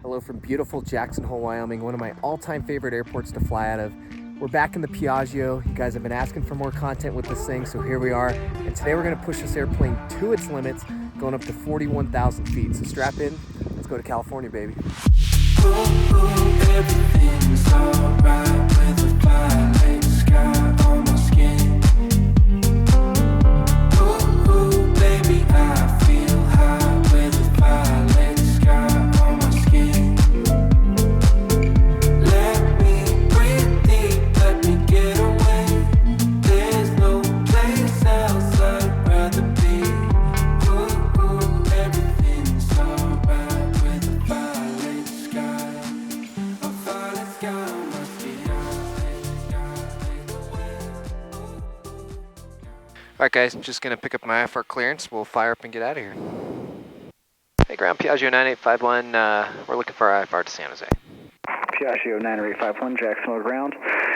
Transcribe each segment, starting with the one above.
Hello from beautiful Jackson Hole, Wyoming, one of my all-time favorite airports to fly out of. We're back in the Piaggio. You guys have been asking for more content with this thing, so here we are. And today we're gonna push this airplane to its limits, going up to 41,000 feet. So strap in, let's go to California, baby. Everything's alright with a violet sky on my skin. Ooh, baby, I feel high with a violet sky on my skin. Let me breathe deep, let me get away. There's no place else I'd rather be. Ooh, everything's alright with a violet sky. Alright guys, I'm just going to pick up my IFR clearance. We'll fire up and get out of here. Hey ground, Piaggio 9851, we're looking for IFR to San Jose. Piaggio 9851, Jacksonville ground,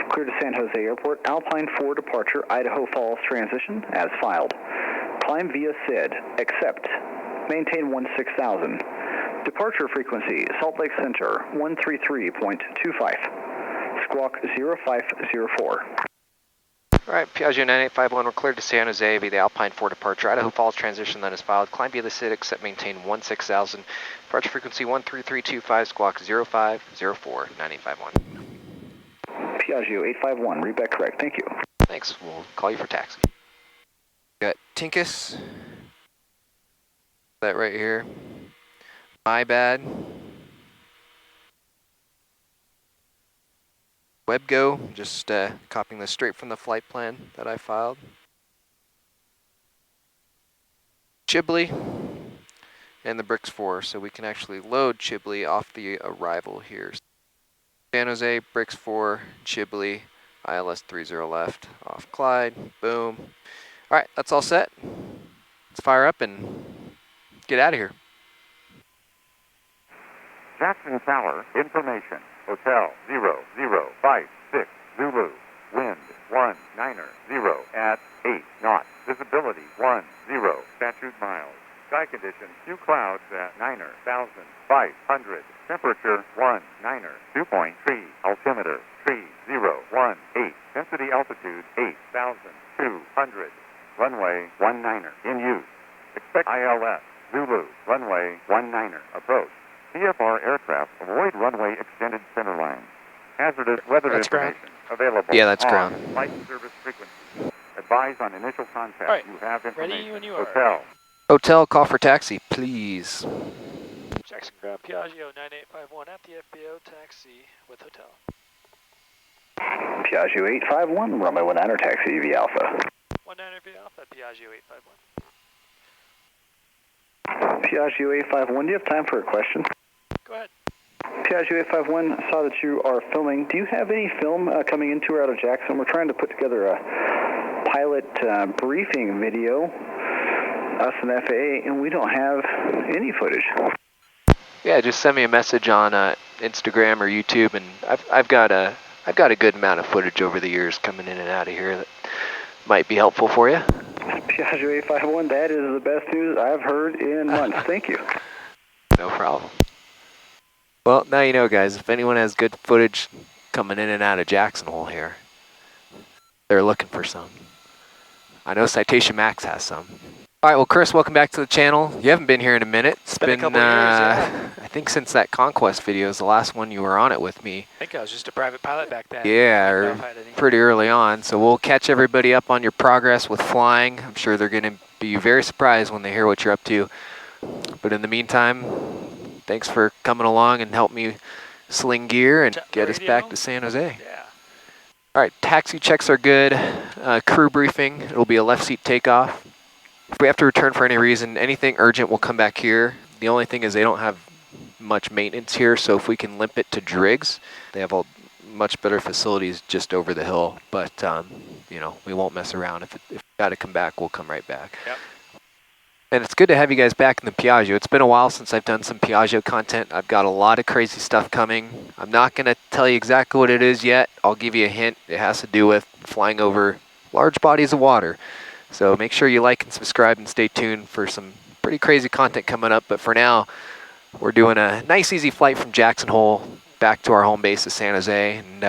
clear to San Jose Airport, Alpine 4 departure, Idaho Falls transition, as filed. Climb via SID, accept, maintain 16,000. Departure frequency, Salt Lake Center, 133.25, squawk 0504. Alright, Piaggio 9851, we're cleared to San Jose via the Alpine 4 departure. Idaho Falls transition then is filed. Climb via the SID, accept, maintain 16,000. Departure frequency 13325, squawk 0504 9851. Piaggio 851, read back correct, thank you. Thanks, we'll call you for taxi. Got Tinkus. That right here. My bad. WebGo, just copying this straight from the flight plan that I filed. Chiblee, and the Bricks 4, so we can actually load Chiblee off the arrival here. San Jose, Bricks 4, Chiblee, ILS 30 left, off Clyde, boom. All right, that's all set. Let's fire up and get out of here. Jackson Tower, information. Hotel 0056 Zulu. Wind 190 at 8 knots. Visibility 10 statute miles. Sky condition, few clouds at 9,500. Temperature 192.3. Altimeter 3018. Density altitude 8,200. Runway 19 in use. Expect ILS Zulu. Runway 19 approach. CFR aircraft avoid runway extended center line. Hazardous weather That's information ground. available. Yeah, that's on ground. Flight service frequency. Advise on initial contact. All right. You have information. Ready when you are. Hotel. Hotel, call for taxi, please. Jackson ground, Piaggio 9851 at the FBO, taxi with hotel. Piaggio 851, runway 19, taxi via Alpha. 19 via Alpha, Piaggio 851. Piaggio 851, do you have time for a question? Go ahead. Piaggio 851, I saw that you are filming. Do you have any film coming into or out of Jackson? We're trying to put together a pilot briefing video, us and FAA, and we don't have any footage. Yeah, just send me a message on Instagram or YouTube, and I've got a good amount of footage over the years coming in and out of here that might be helpful for you. Piaggio 851, that is the best news I've heard in months. Thank you. No problem. Well, now you know, guys, if anyone has good footage coming in and out of Jackson Hole here, they're looking for some. I know Citation Max has some. All right, well, Chris, welcome back to the channel. You haven't been here in a minute. It's been a couple years, yeah. I think since that Conquest video is the last one you were on it with me. I think I was just a private pilot back then. Yeah, or pretty early on. So we'll catch everybody up on your progress with flying. I'm sure they're going to be very surprised when they hear what you're up to. But in the meantime, thanks for coming along and help me sling gear and get us back to San Jose. Yeah. All right, taxi checks are good. Crew briefing, it'll be a left seat takeoff. If we have to return for any reason, anything urgent will come back here. The only thing is they don't have much maintenance here, so if we can limp it to Driggs, they have all much better facilities just over the hill. But, you know, we won't mess around. If we got to come back, we'll come right back. Yep. And it's good to have you guys back in the Piaggio. It's been a while since I've done some Piaggio content. I've got a lot of crazy stuff coming. I'm not going to tell you exactly what it is yet. I'll give you a hint. It has to do with flying over large bodies of water. So make sure you like and subscribe and stay tuned for some pretty crazy content coming up. But for now, We're doing a nice easy flight from Jackson Hole back to our home base of San Jose, and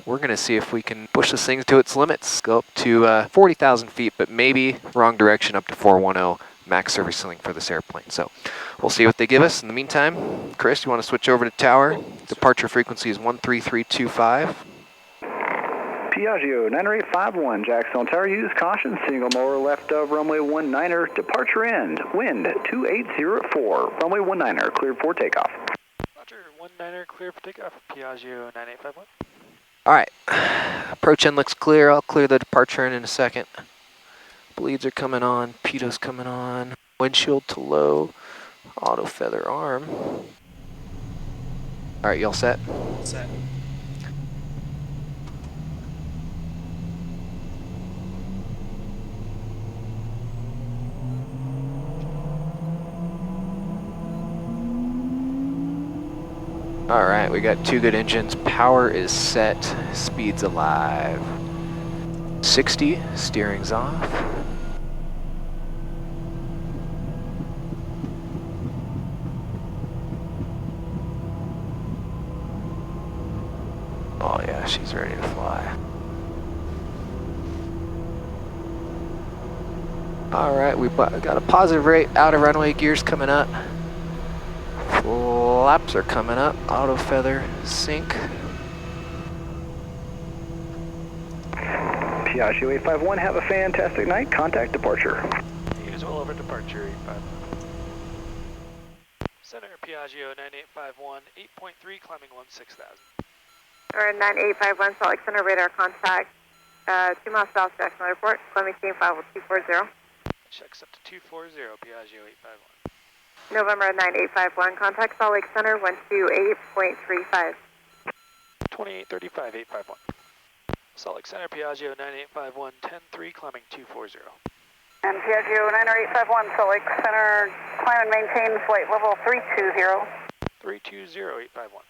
we're gonna see if we can push this thing to its limits. Go up to 40,000 feet, but maybe wrong direction up to 410 max service ceiling for this airplane. So we'll see what they give us. In the meantime, Chris, you wanna switch over to tower? Departure frequency is 13325. Piaggio 90851, Jackson Tower, use caution, single motor left of runway 19er, departure end, wind 2804, runway 19er, cleared for takeoff. Roger, 19er, clear for takeoff, Piaggio 9851. All right, approach end looks clear. I'll clear the departure end in a second. Bleeds are coming on, pitot coming on, windshield to low, auto feather arm. All right, you all set? Set. All right, we got 2 good engines. Power is set, speed's alive. 60, steering's off. Oh yeah, she's ready to fly. All right, we got a positive rate, out of runway gears coming up. Flaps are coming up, auto feather, sync. Piaggio 851, have a fantastic night, contact departure. You as well over departure 851. Center, Piaggio 9851, 8.3, climbing 16,000. Or 9851, Salt Lake Center, radar contact, 2 miles south, Jackson Airport, climbing team 50240. Checks up to 240, Piaggio 851. November 9851, contact Salt Lake Center, 128.35. 2835, 851. Salt Lake Center, Piaggio 9851, 10-3, climbing 240. And Piaggio 90851, Salt Lake Center, climb and maintain flight level 320. 320, 851.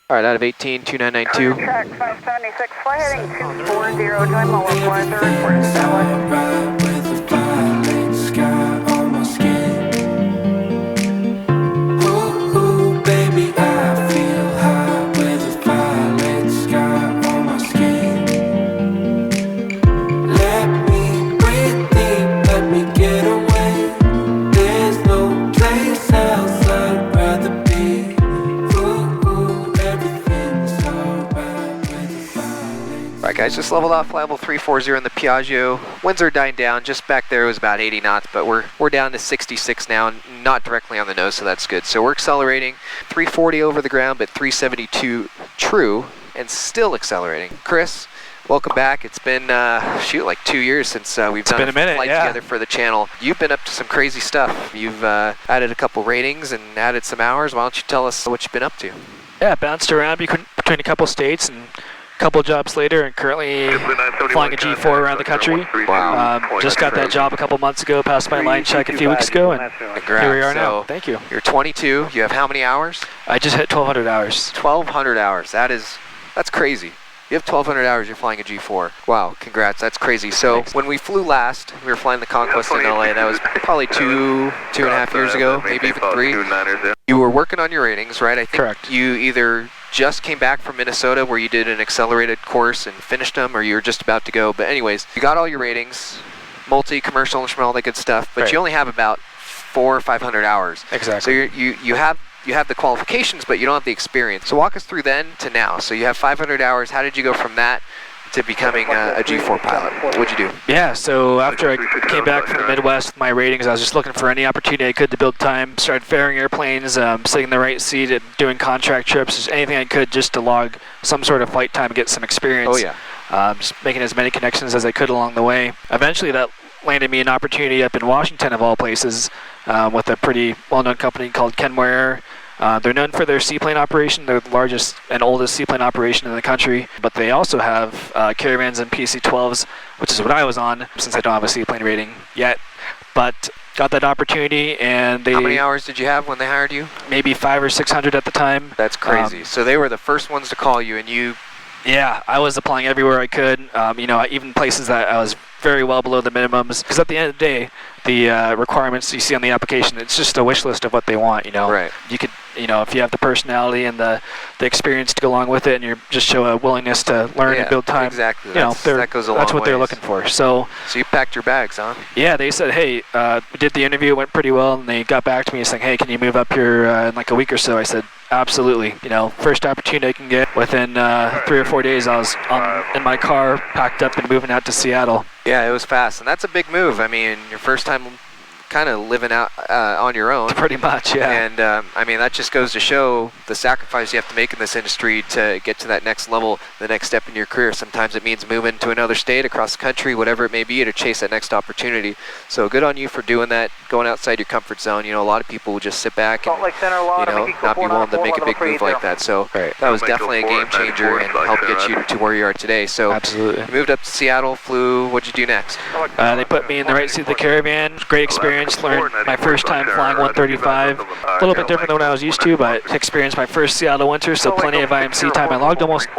All right, out of 18, 2992. Track 576, fly heading 240, join my localizer, report established. Ride with the violet sky on my skin. Ooh, ooh, baby, I feel high with the violet sky on my skin. Let me breathe deep, let me get away. There's no place else I'd rather be. Ooh, ooh, everything's alright with the violet. All right, guys, just leveled off flight level 340 in the Piaggio. Winds are dying down. Just back there it was about 80 knots, but we're down to 66 now, not directly on the nose, so that's good. So we're accelerating 340 over the ground, but 372 true, and still accelerating. Chris, welcome back. It's been, like 2 years since we've done a flight together for the channel. You've been up to some crazy stuff. You've added a couple ratings and added some hours. Why don't you tell us what you've been up to? Yeah, bounced around between a couple states and a couple jobs later, and currently flying a G4 around the country. Wow. Just got that job a couple months ago, passed my line check a few weeks ago, and Congrats. here we are now. So, Thank you. You're 22. You have how many hours? I just hit 1,200 hours. 1,200 hours. That's crazy. You have 1,200 hours, you're flying a G4. Wow, congrats, that's crazy. So Thanks. when we flew last, we were flying the Conquest in LA. That was probably two and a half years ago, maybe even 3. You were working on your ratings, right? I think Correct. You either just came back from Minnesota where you did an accelerated course and finished them, or you were just about to go. But anyways, you got all your ratings, multi, commercial, and all that good stuff, but Right. you only have about 400 or 500 hours. Exactly. So you have the qualifications, but you don't have the experience. So walk us through then to now. So you have 500 hours. How did you go from that to becoming a G4 pilot? What'd you do? Yeah, so after I came back from the Midwest with my ratings, I was just looking for any opportunity I could to build time. Started ferrying airplanes, sitting in the right seat, and doing contract trips, just anything I could just to log some sort of flight time and get some experience. Oh yeah. Just making as many connections as I could along the way. Eventually that landed me an opportunity up in Washington, of all places, with a pretty well-known company called Kenware. They're known for their seaplane operation. They're the largest and oldest seaplane operation in the country, but they also have caravans and PC-12s, which is what I was on, since I don't have a seaplane rating yet. But got that opportunity, and they... How many hours did you have when they hired you? Maybe 500 or 600 at the time. That's crazy. So they were the first ones to call you, and you... Yeah, I was applying everywhere I could. Even places that I was very well below the minimums. Because at the end of the day, the requirements you see on the application, it's just a wish list of what they want, you know. Right. You could, you know, if you have the personality and the experience to go along with it, and you just show a willingness to learn and build time. Exactly. You know, That goes a long that's what they're ways. looking for. So you packed your bags, huh? yeah, they said, hey, we did the interview, it went pretty well, and they got back to me saying, hey, can you move up here in like a week or so? I said, absolutely. You know, first opportunity I can get. Within 3 or 4 days, I was in my car, packed up, and moving out to Seattle. Yeah, it was fast, and that's a big move. I mean, your first time kind of living out on your own. Pretty much, yeah. And I mean, that just goes to show the sacrifice you have to make in this industry to get to that next level, the next step in your career. Sometimes it means moving to another state, across the country, whatever it may be, to chase that next opportunity. So good on you for doing that, going outside your comfort zone. You know, a lot of people will just sit back and, you know, not be willing to make a big move like that. So that was definitely a game changer and helped get you to where you are today. So absolutely. You moved up to Seattle, flew. What'd you do next? They put me in the right seat of the Caravan. Great experience. Learned my first time flying 135. A little bit different than what I was used to, but experienced my first Seattle winter, so plenty of IMC time. I logged almost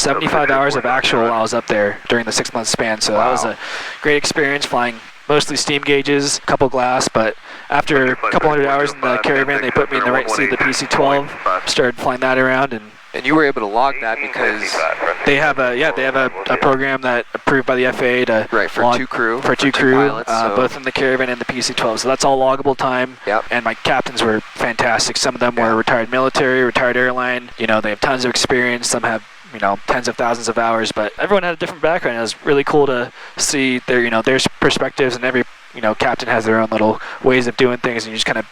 75 hours of actual while I was up there during the 6-month span, so that was a great experience flying mostly steam gauges, a couple glass, but after a couple hundred hours in the Caravan, they put me in the right seat of the PC-12, started flying that around, and you were able to log that because they have a program that approved by the FAA to for log, two crew, pilots, so both in the Caravan and the PC-12. So that's all loggable time. Yep. And my captains were fantastic. Some of them were retired military, retired airline. You know, they have tons of experience. Some have, you know, tens of thousands of hours. But everyone had a different background. It was really cool to see their, you know, their perspectives, and every, you know, captain has their own little ways of doing things, and you just kind of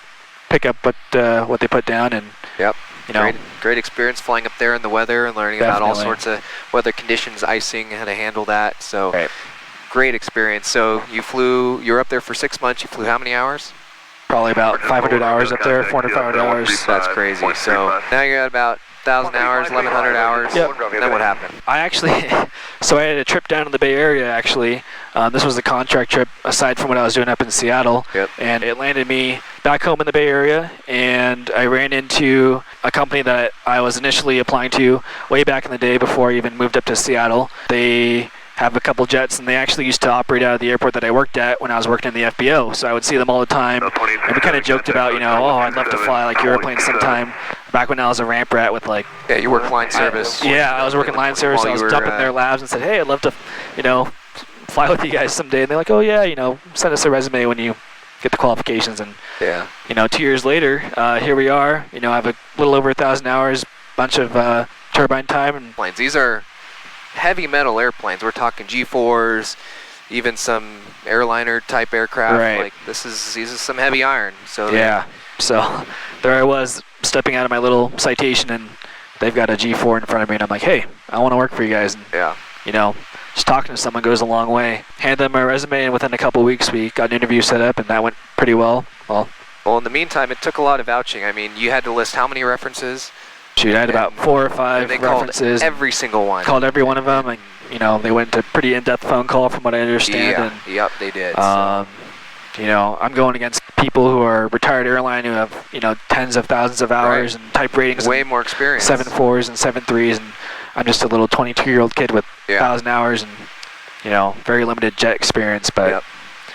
pick up what they put down. And you know, great experience flying up there in the weather and learning about all sorts of weather conditions, icing, how to handle that. So great experience. So you were up there for 6 months. You flew how many hours? Probably about 500 hours up there, 400, 500 hours. That's crazy. So now you're at about 1,000 hours, 1,100 hours. Yep. Then what happened? I actually, so I had a trip down to the Bay Area, actually. This was a contract trip, aside from what I was doing up in Seattle. And it landed me back home in the Bay Area, and I ran into a company that I was initially applying to way back in the day before I even moved up to Seattle. They have a couple jets, and they actually used to operate out of the airport that I worked at when I was working in the FBO, so I would see them all the time, and we kind of joked about, you know, oh, I'd love to fly like your airplane sometime, back when I was a ramp rat with like... Yeah, you worked line service. I was working line service. I was dumping their labs and said, hey, I'd love to, you know, fly with you guys someday, and they're like, oh yeah, you know, send us a resume when you get the qualifications. And you know, 2 years later, here we are. You know, I have a little over 1,000 hours, bunch of turbine time. And planes. These are heavy metal airplanes. We're talking G4s, even some airliner type aircraft. Like these is some heavy iron. So so there I was stepping out of my little citation, and they've got a G4 in front of me, and I'm like, hey, I want to work for you guys. And, you know, just talking to someone goes a long way. Hand them my resume, and within a couple of weeks, we got an interview set up, and that went pretty well. Well, in the meantime, it took a lot of vouching. I mean, you had to list how many references? Shoot, I had about 4 or 5 references. Called every single one. Called every one of them, and you know, they went to pretty in-depth phone call from what I understand. Yep, they did. You know, I'm going against people who are retired airline who have, you know, tens of thousands of hours and type ratings. Way more experience. 7.4s and 7.3s, and I'm just a little 22-year-old kid with 1,000 hours and, you know, very limited jet experience. But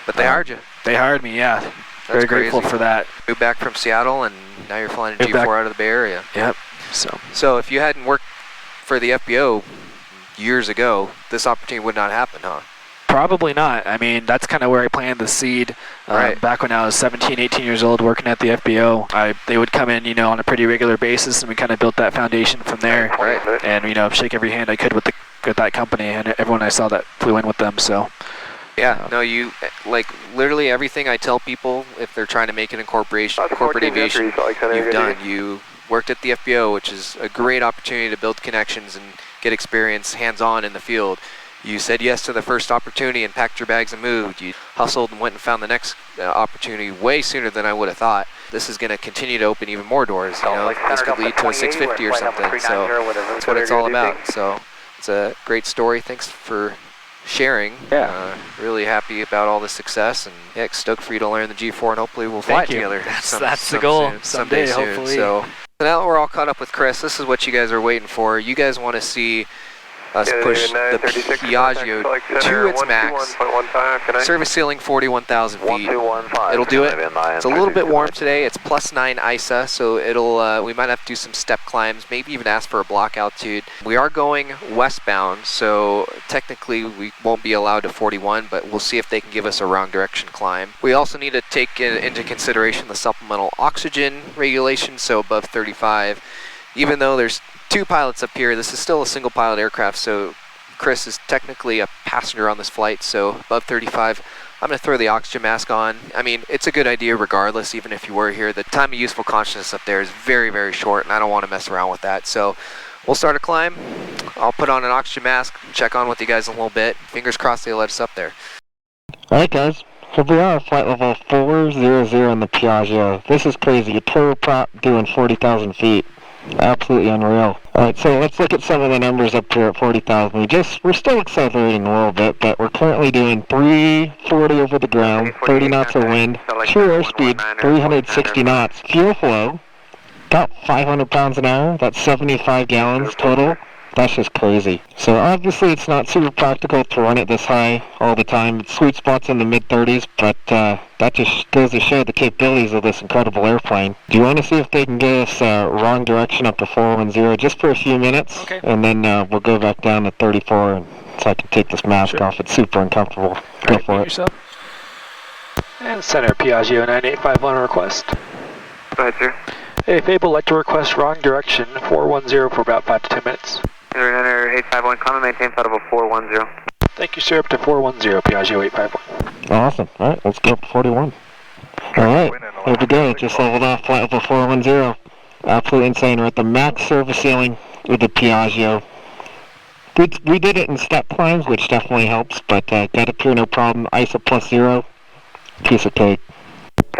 but they hired you. They hired me, yeah. That's very grateful for that. Moved back from Seattle, and now you're flying a G4 out of the Bay Area. Yep. So if you hadn't worked for the FBO years ago, this opportunity would not happen, huh? Probably not. I mean, that's kind of where I planted the seed. Back when I was 17, 18 years old working at the FBO, they would come in, you know, on a pretty regular basis, and we kind of built that foundation from there. And, you know, shake every hand I could with that company, and everyone I saw that flew in with them, so... no, you, like, literally everything I tell people, if they're trying to make it in corporate aviation, you've done. You worked at the FBO, which is a great opportunity to build connections and get experience hands-on in the field. You said yes to the first opportunity and packed your bags and moved. You hustled and went and found the next opportunity way sooner than I would have thought. This is going to continue to open even more doors. You know, this could lead to a 650 or something. So that's what it's all about. So it's a great story. Thanks for sharing. Really happy about all the success, and stoked for you to learn the G4, and hopefully we'll fly together. That's the goal. Someday soon. Hopefully. So now that we're all caught up with Chris, this is what you guys are waiting for. You guys want to see us push the Piaggio to its max. Service ceiling 41,000 feet. It'll do it. It's a little bit warm today. It's +9 ISA, so it'll we might have to do some step climbs, maybe even ask for a block altitude. We are going westbound, so technically we won't be allowed to 41, but we'll see if they can give us a wrong direction climb. We also need to take into consideration the supplemental oxygen regulation, so above 35. Even though there's 2 pilots up here, this is still a single pilot aircraft, so Chris is technically a passenger on this flight, so above 35, I'm going to throw the oxygen mask on. I mean, it's a good idea regardless, even if you were here. The time of useful consciousness up there is very, very short, and I don't want to mess around with that. So we'll start a climb. I'll put on an oxygen mask, check on with you guys in a little bit. Fingers crossed they let us up there. All right, guys. So we are at flight level 400 in the Piaggio. This is crazy. A turboprop doing 40,000 feet. Absolutely unreal. Alright, so let's look at some of the numbers up here at 40,000. We're still accelerating a little bit, but we're currently doing 340 over the ground, 30 knots of wind, true airspeed, 360 knots, fuel flow, about 500 pounds an hour, that's 75 gallons total. That's just crazy. So obviously it's not super practical to run it this high all the time. It's sweet spots in the mid-30s, but that just goes to show the capabilities of this incredible airplane. Do you want to see if they can get us wrong direction up to 410 just for a few minutes? Okay. And then we'll go back down to 34 and so I can take this mask off. It's super uncomfortable. Go for it. Yourself. And Center Piaggio 9851 request. Go ahead, sir. Hey, Fable, like to request wrong direction 410 for about 5 to 10 minutes. Center 851, comment, maintain flight level 410. Thank you, sir. Up to 410, Piaggio 851. Awesome. All right, let's go up to 41. All right, here we go. Just leveled off flight level 410. Absolutely insane. We're at the max service ceiling with the Piaggio. We did it in step climbs, which definitely helps, but got up here no problem. ISA +0. Piece of cake.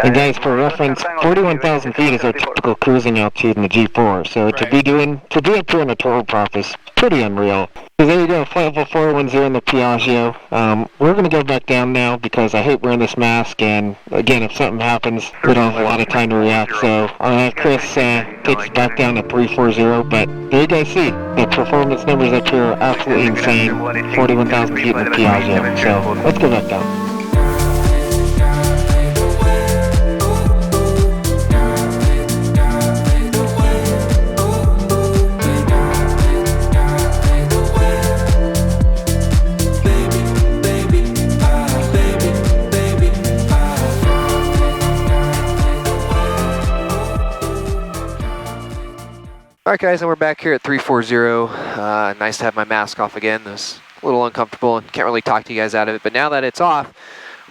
And guys, for reference, 41,000 feet is our typical cruising altitude in the G4. So to be up here in a turboprop is pretty unreal. So there you go, flight level 410 in the Piaggio. We're going to go back down now because I hate wearing this mask, and again, if something happens, we don't have a lot of time to react. So I'll have Chris take us back down to 340, but there you guys see, the performance numbers up here are absolutely insane. 41,000 feet in the Piaggio. So let's go back down. Alright guys, and we're back here at 340. Nice to have my mask off again. It was a little uncomfortable and can't really talk to you guys out of it, but now that it's off,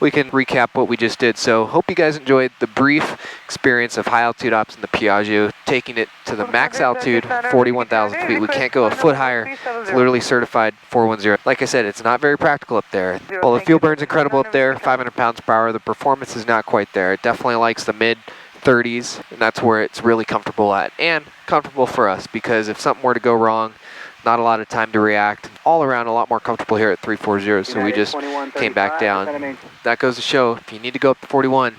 we can recap what we just did. So hope you guys enjoyed the brief experience of high altitude ops in the Piaggio, taking it to the max altitude, 41,000 feet. We can't go a foot higher. It's literally certified 410. Like I said, it's not very practical up there. Well, the fuel burn's incredible up there, 500 pounds per hour. The performance is not quite there. It definitely likes the mid-30s, and that's where it's really comfortable at. And comfortable for us, because if something were to go wrong, not a lot of time to react. All around a lot more comfortable here at 340, so we just came back down. That goes to show, if you need to go up to 41,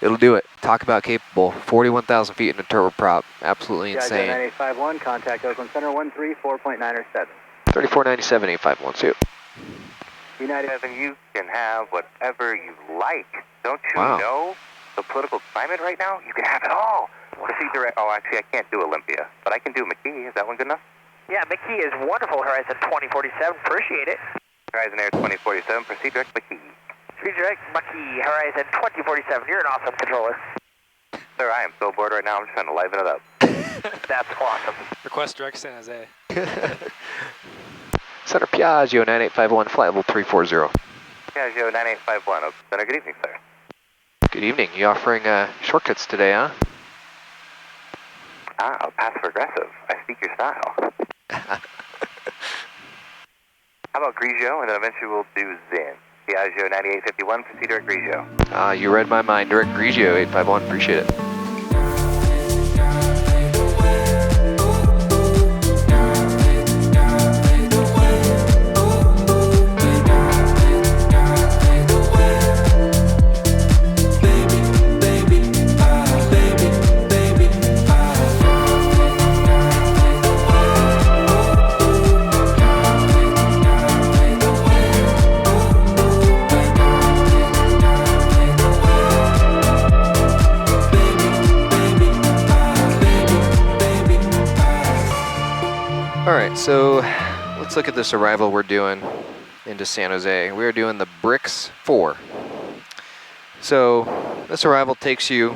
it'll do it. Talk about capable. 41,000 feet in a turboprop. Absolutely insane. 9851, contact Oakland Center 134.907. 3497, 8512. United, you can have whatever you like. Don't you know the political climate right now? You can have it all. Proceed direct. Oh, actually, I can't do Olympia, but I can do McKee. Is that one good enough? Yeah, McKee is wonderful. Horizon 2047. Appreciate it. Horizon Air 2047. Proceed direct McKee. Proceed direct McKee. Horizon 2047. You're an awesome controller. Sir, I am so bored right now. I'm just trying to liven it up. That's awesome. Request direct San Jose. Center Piaggio 9851, flight level 340. Piaggio 9851. Oakland Center. Good evening, sir. Good evening. You offering shortcuts today, huh? Ah, passive aggressive. I speak your style. How about Grigio, and then eventually we'll do Zen. Piaggio 9851, proceed direct Grigio. You read my mind. Direct Grigio 851. Appreciate it. All right, so let's look at this arrival we're doing into San Jose. We're doing the Bricks 4. So this arrival takes you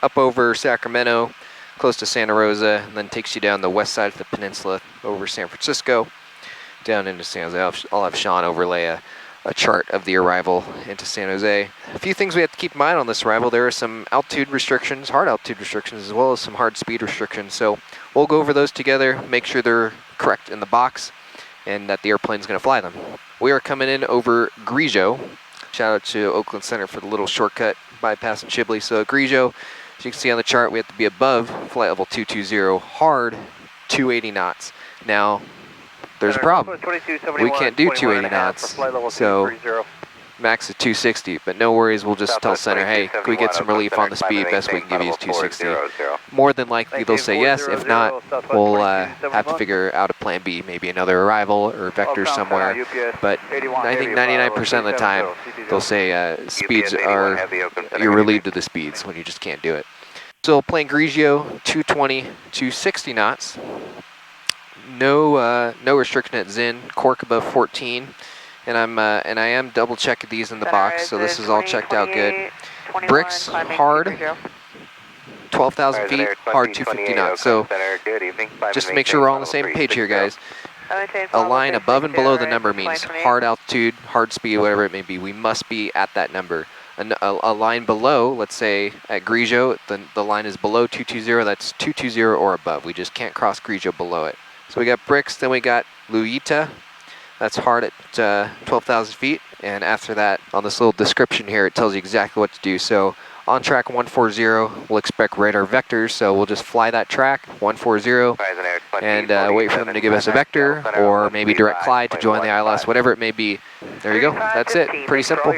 up over Sacramento, close to Santa Rosa, and then takes you down the west side of the peninsula over San Francisco, down into San Jose. I'll have Sean overlay a chart of the arrival into San Jose. A few things we have to keep in mind on this arrival. There are some altitude restrictions, hard altitude restrictions, as well as some hard speed restrictions. So we'll go over those together, make sure they're correct in the box, and that the airplane's going to fly them. We are coming in over Piaggio. Shout out to Oakland Center for the little shortcut bypassing Shibley. So Piaggio, as you can see on the chart, we have to be above flight level 220, hard 280 knots. Now, there's a problem. We can't do 280 knots, so max is 260, but no worries, we'll just tell center, hey, can we get some relief on the speed? Best we can give you is 260. More than likely they'll say yes. If not, we'll have to figure out a plan B, maybe another arrival or vector somewhere. But I think 99% of the time they'll say speeds are, you're relieved of the speeds when you just can't do it. So playing Piaggio, 220, 260 knots. No restriction at Zin, cork above 14. And I am double checking these in the box, so this is all checked out good. Bricks, hard, 12,000 feet, hard 250 knots. So just to make sure we're all on the same page here, guys. A line above and below the number means hard altitude, hard speed, whatever it may be. We must be at that number. A line below, let's say at Piaggio, the line is below 220, that's 220 or above. We just can't cross Piaggio below it. So we got Bricks, then we got Luita. That's hard at 12,000 feet. And after that, on this little description here, it tells you exactly what to do. So on track 140, we'll expect radar vectors. So we'll just fly that track, 140, and wait for them to give us a vector, or maybe direct Clyde to join the ILS, whatever it may be. There you go. That's it. Pretty simple.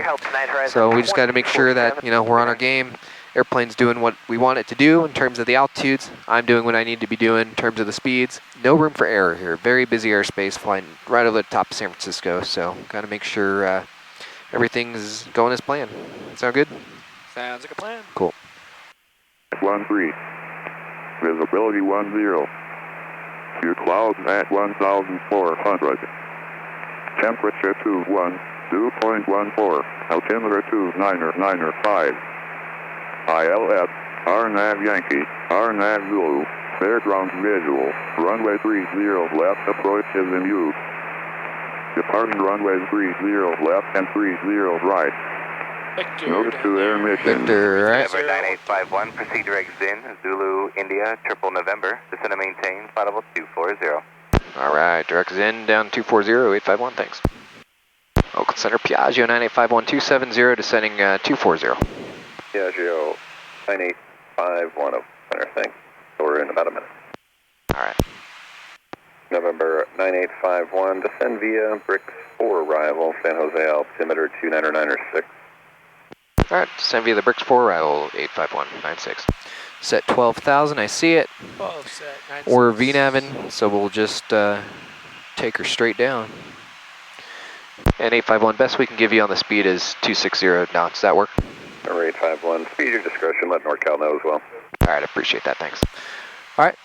So we just got to make sure that, you know, we're on our game. Airplane's doing what we want it to do in terms of the altitudes. I'm doing what I need to be doing in terms of the speeds. No room for error here. Very busy airspace, flying right over the top of San Francisco. So got to make sure everything's going as planned. Sound good? Sounds like a plan. Cool. 13. Visibility 10. Few clouds at 1,400. Temperature 21, dew point 14. Altimeter 2995. ILS, RNAV Yankee, RNAV Zulu, fairground visual, runway 30 left approach is in use. Departing runway 30 left and 30 right. Victor. Notice to air mission. Victor, right? Number 9851, proceed direct Zin, Zulu, India, triple November, descend and maintain, flight level 240. All right, direct Zin down 240, 851, thanks. Oakland Center, Piaggio 9851, 270, descending 240. Piaggio 9851 of center, thanks. So we're in about a minute. All right. November 9851, descend via Bricks 4 arrival, San Jose altimeter 29906. All right, descend via the Bricks 4 arrival, 85196. Set 12,000, I see it. Oh, set 96. We're VNAVing, so we'll just take her straight down. And 851, best we can give you on the speed is 260 knots. Does that work? Number 851, speed your discretion, let NorCal know as well. All right, I appreciate that, thanks. All right,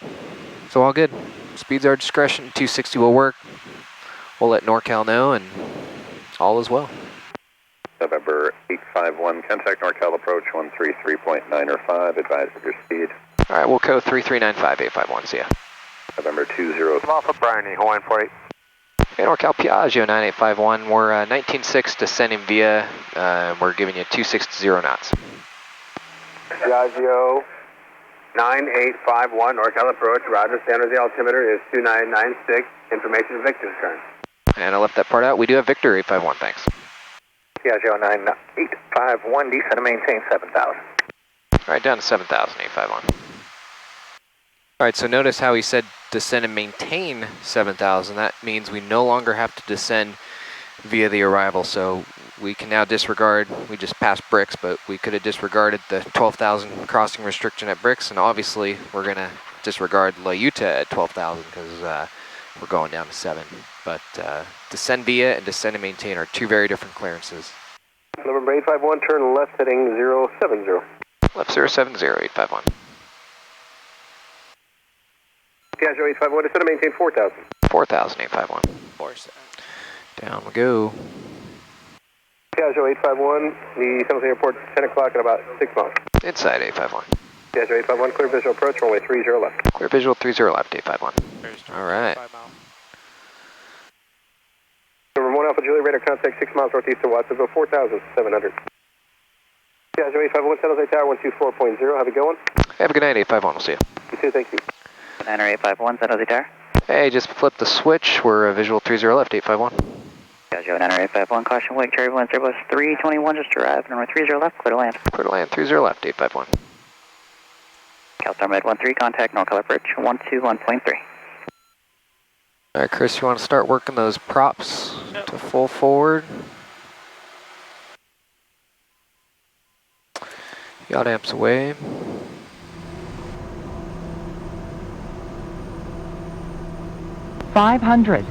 so all good. Speed's our discretion, 260 will work. We'll let NorCal know, and all is well. November 851, contact NorCal approach 133.905, advise of your speed. All right, we'll code 3395, 851, see ya. November 20. I'm off of Bryony, Hawaiian 48. Okay, NorCal Piaggio 9851, we're 19.6 descending via, we're giving you 260 knots. Piaggio 9851, NorCal approach, roger, San Jose altimeter is 2996, information Victor's turn. And I left that part out, we do have Victor 851, thanks. Piaggio 9851, descend and maintain 7,000. All right, down to 7,000, 851. All right, so notice how he said descend and maintain 7,000. That means we no longer have to descend via the arrival. So we can now disregard, we just passed Bricks, but we could have disregarded the 12,000 crossing restriction at Bricks, and obviously we're going to disregard La Utah at 12,000 because we're going down to 7. But descend via and descend and maintain are two very different clearances. November 851, turn left heading 070. Left 070, 851. Piaggio 851, it's going to maintain 4,000. 4,000, 851. 4,7. Down we go. Piaggio 851, the San Jose Airport, 10 o'clock in about 6 miles. Inside 851. Piaggio 851, clear visual approach, runway 30 left. Clear visual 30 left, 851. All right. Number 1 Alpha Juliet, radar contact 6 miles northeast of Watsonville, 4,700. Piaggio 851, San Jose Tower 124.0, have a good one. Have a good night, 851. We'll see you. You too, thank you. Niner 851, San Jose Tower. Hey, just flip the switch. We're a visual 30 left, 851. Piaggio Niner 851, caution wake, Cherry 1, Airbus 321, just arrived, runway 30 left, clear to land. Clear to land, 30 left, 851. California Med 13, contact North Bridge 121.3. All right, Chris, you want to start working those props to full forward? Yacht amps away. $500.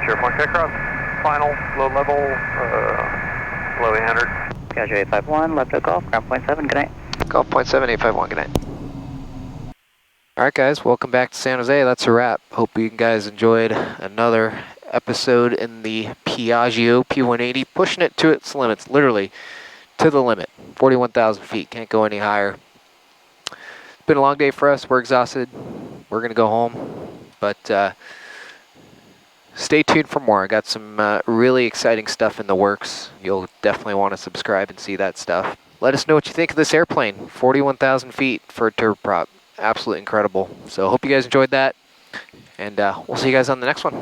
Airport check-cross, final, low level, low 800. Piaggio 851, left of Golf, ground point 7, good night. Golf point 7, 851, good night. All right, guys, welcome back to San Jose. That's a wrap. Hope you guys enjoyed another episode in the Piaggio P180, pushing it to its limits, literally to the limit. 41,000 feet, can't go any higher. It's been a long day for us. We're exhausted. We're going to go home, but stay tuned for more. I got some really exciting stuff in the works. You'll definitely want to subscribe and see that stuff. Let us know what you think of this airplane. 41,000 feet for a turboprop. Absolutely incredible. So hope you guys enjoyed that. And we'll see you guys on the next one.